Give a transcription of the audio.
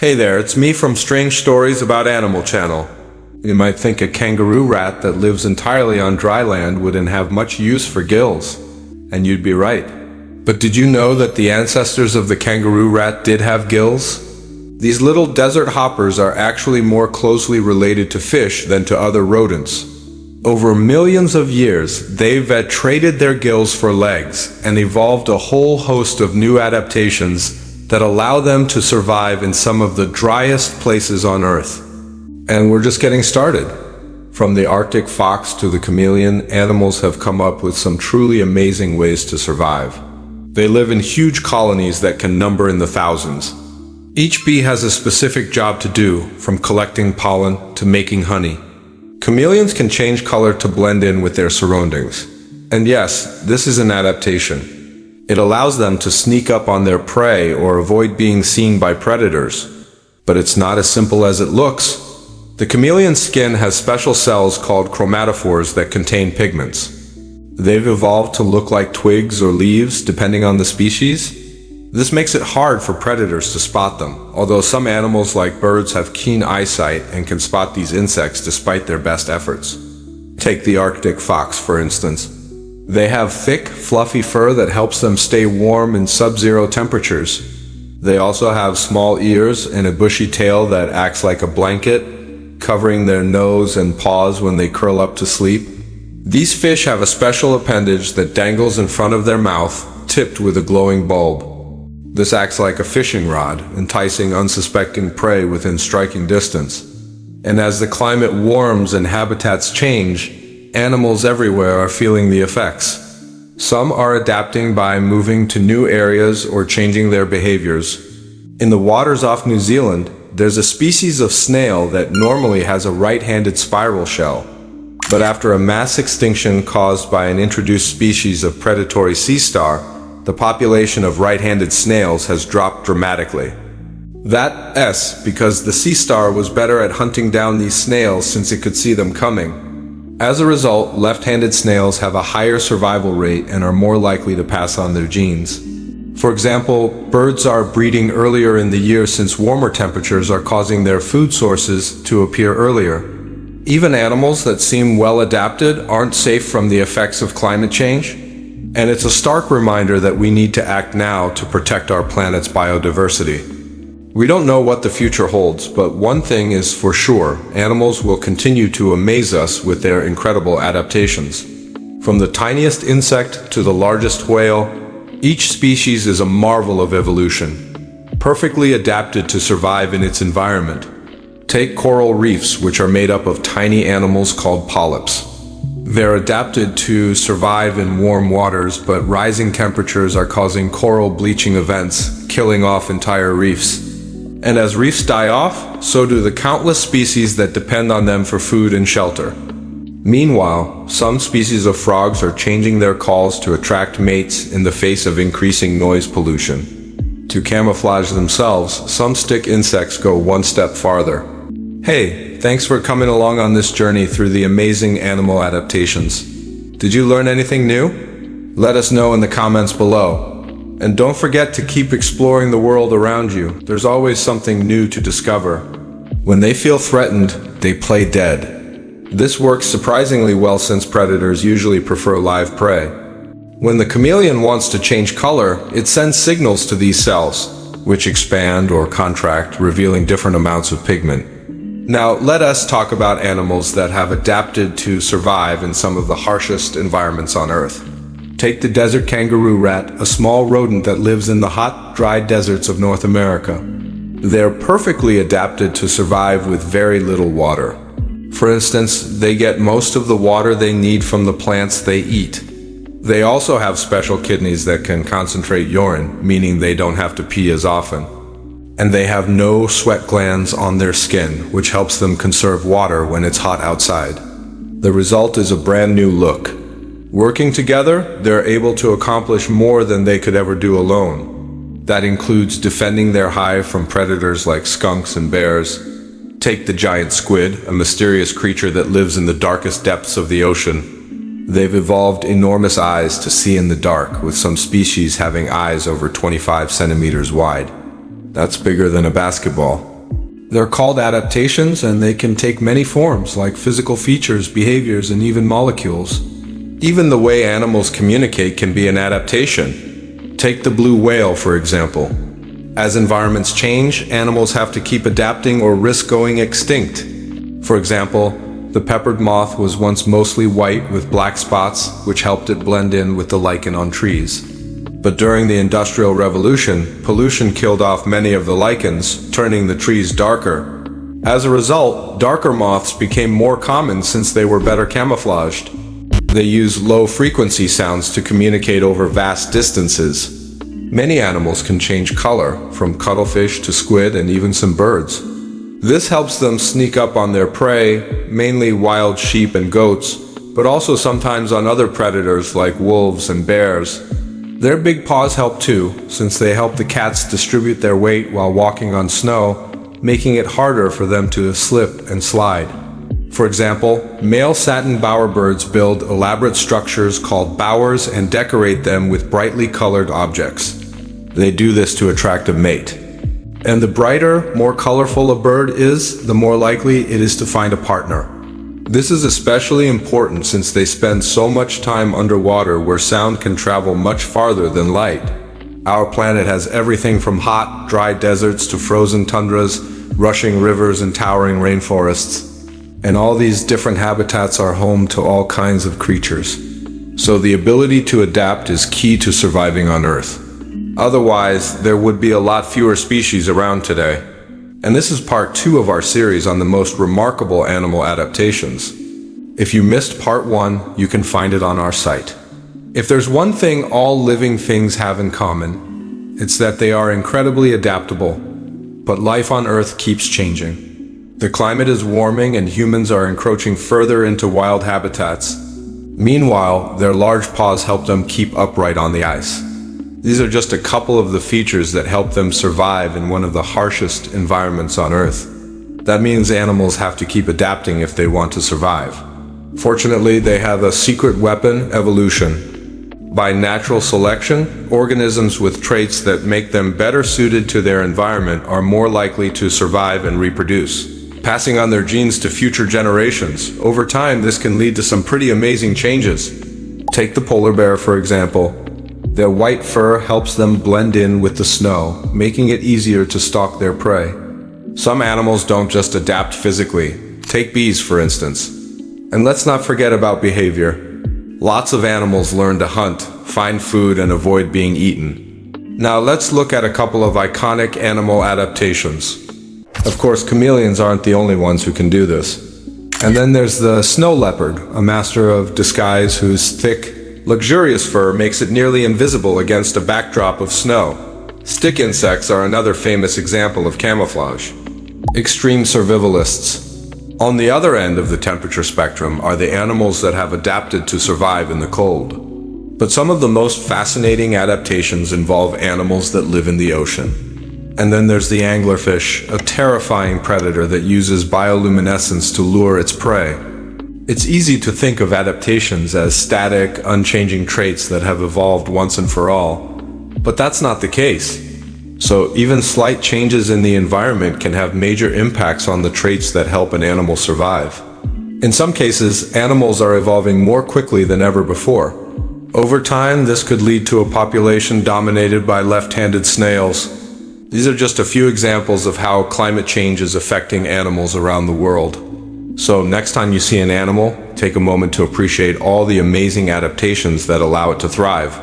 Hey there, it's me from Strange Stories About Animal Channel. You might think a kangaroo rat that lives entirely on dry land wouldn't have much use for gills. And you'd be right. But did you know that the ancestors of the kangaroo rat did have gills? These little desert hoppers are actually more closely related to fish than to other rodents. Over millions of years, they've traded their gills for legs and evolved a whole host of new adaptations that allow them to survive in some of the driest places on Earth. And we're just getting started. From the Arctic fox to the chameleon, animals have come up with some truly amazing ways to survive. They live in huge colonies that can number in the thousands. Each bee has a specific job to do, from collecting pollen to making honey. Chameleons can change color to blend in with their surroundings. And yes, this is an adaptation. It allows them to sneak up on their prey or avoid being seen by predators. But it's not as simple as it looks. The chameleon's skin has special cells called chromatophores that contain pigments. They've evolved to look like twigs or leaves depending on the species. This makes it hard for predators to spot them, although some animals like birds have keen eyesight and can spot these insects despite their best efforts. Take the Arctic fox, for instance. They have thick, fluffy fur that helps them stay warm in sub-zero temperatures. They also have small ears and a bushy tail that acts like a blanket, covering their nose and paws when they curl up to sleep. These fish have a special appendage that dangles in front of their mouth, tipped with a glowing bulb. This acts like a fishing rod, enticing unsuspecting prey within striking distance. And as the climate warms and habitats change, animals everywhere are feeling the effects. Some are adapting by moving to new areas or changing their behaviors. In the waters off New Zealand, there's a species of snail that normally has a right-handed spiral shell. But after a mass extinction caused by an introduced species of predatory sea star, the population of right-handed snails has dropped dramatically. That's because the sea star was better at hunting down these snails since it could see them coming. As a result, left-handed snails have a higher survival rate and are more likely to pass on their genes. For example, birds are breeding earlier in the year since warmer temperatures are causing their food sources to appear earlier. Even animals that seem well adapted aren't safe from the effects of climate change. And it's a stark reminder that we need to act now to protect our planet's biodiversity. We don't know what the future holds, but one thing is for sure, animals will continue to amaze us with their incredible adaptations. From the tiniest insect to the largest whale, each species is a marvel of evolution, perfectly adapted to survive in its environment. Take coral reefs, which are made up of tiny animals called polyps. They're adapted to survive in warm waters, but rising temperatures are causing coral bleaching events, killing off entire reefs. And as reefs die off, so do the countless species that depend on them for food and shelter. Meanwhile, some species of frogs are changing their calls to attract mates in the face of increasing noise pollution. To camouflage themselves, some stick insects go one step farther. Hey, thanks for coming along on this journey through the amazing animal adaptations. Did you learn anything new? Let us know in the comments below. And don't forget to keep exploring the world around you. There's always something new to discover. When they feel threatened, they play dead. This works surprisingly well since predators usually prefer live prey. When the chameleon wants to change color, it sends signals to these cells, which expand or contract, revealing different amounts of pigment. Now, let us talk about animals that have adapted to survive in some of the harshest environments on Earth. Take the desert kangaroo rat, a small rodent that lives in the hot, dry deserts of North America. They're perfectly adapted to survive with very little water. For instance, they get most of the water they need from the plants they eat. They also have special kidneys that can concentrate urine, meaning they don't have to pee as often. And they have no sweat glands on their skin, which helps them conserve water when it's hot outside. The result is a brand new look. Working together, they're able to accomplish more than they could ever do alone. That includes defending their hive from predators like skunks and bears. Take the giant squid, a mysterious creature that lives in the darkest depths of the ocean. They've evolved enormous eyes to see in the dark, with some species having eyes over 25 centimeters wide. That's bigger than a basketball. They're called adaptations, and they can take many forms, like physical features, behaviors, and even molecules. Even the way animals communicate can be an adaptation. Take the blue whale, for example. As environments change, animals have to keep adapting or risk going extinct. For example, the peppered moth was once mostly white with black spots, which helped it blend in with the lichen on trees. But during the Industrial Revolution, pollution killed off many of the lichens, turning the trees darker. As a result, darker moths became more common since they were better camouflaged. They use low-frequency sounds to communicate over vast distances. Many animals can change color, from cuttlefish to squid and even some birds. This helps them sneak up on their prey, mainly wild sheep and goats, but also sometimes on other predators like wolves and bears. Their big paws help too, since they help the cats distribute their weight while walking on snow, making it harder for them to slip and slide. For example, male satin bowerbirds build elaborate structures called bowers and decorate them with brightly colored objects. They do this to attract a mate. And the brighter, more colorful a bird is, the more likely it is to find a partner. This is especially important since they spend so much time underwater where sound can travel much farther than light. Our planet has everything from hot, dry deserts to frozen tundras, rushing rivers and towering rainforests. And all these different habitats are home to all kinds of creatures. So the ability to adapt is key to surviving on Earth. Otherwise, there would be a lot fewer species around today. And this is part 2 of our series on the most remarkable animal adaptations. If you missed part 1, you can find it on our site. If there's one thing all living things have in common, it's that they are incredibly adaptable. But life on Earth keeps changing. The climate is warming and humans are encroaching further into wild habitats. Meanwhile, their large paws help them keep upright on the ice. These are just a couple of the features that help them survive in one of the harshest environments on Earth. That means animals have to keep adapting if they want to survive. Fortunately, they have a secret weapon: evolution. By natural selection, organisms with traits that make them better suited to their environment are more likely to survive and reproduce, passing on their genes to future generations. Over time, this can lead to some pretty amazing changes. Take the polar bear, for example. Their white fur helps them blend in with the snow, making it easier to stalk their prey. Some animals don't just adapt physically. Take bees, for instance. And let's not forget about behavior. Lots of animals learn to hunt, find food, and avoid being eaten. Now let's look at a couple of iconic animal adaptations. Of course, chameleons aren't the only ones who can do this. And then there's the snow leopard, a master of disguise whose thick, luxurious fur makes it nearly invisible against a backdrop of snow. Stick insects are another famous example of camouflage. Extreme survivalists. On the other end of the temperature spectrum are the animals that have adapted to survive in the cold. But some of the most fascinating adaptations involve animals that live in the ocean. And then there's the anglerfish, a terrifying predator that uses bioluminescence to lure its prey. It's easy to think of adaptations as static, unchanging traits that have evolved once and for all. But that's not the case. So even slight changes in the environment can have major impacts on the traits that help an animal survive. In some cases, animals are evolving more quickly than ever before. Over time, this could lead to a population dominated by left-handed snails. These are just a few examples of how climate change is affecting animals around the world. So next time you see an animal, take a moment to appreciate all the amazing adaptations that allow it to thrive.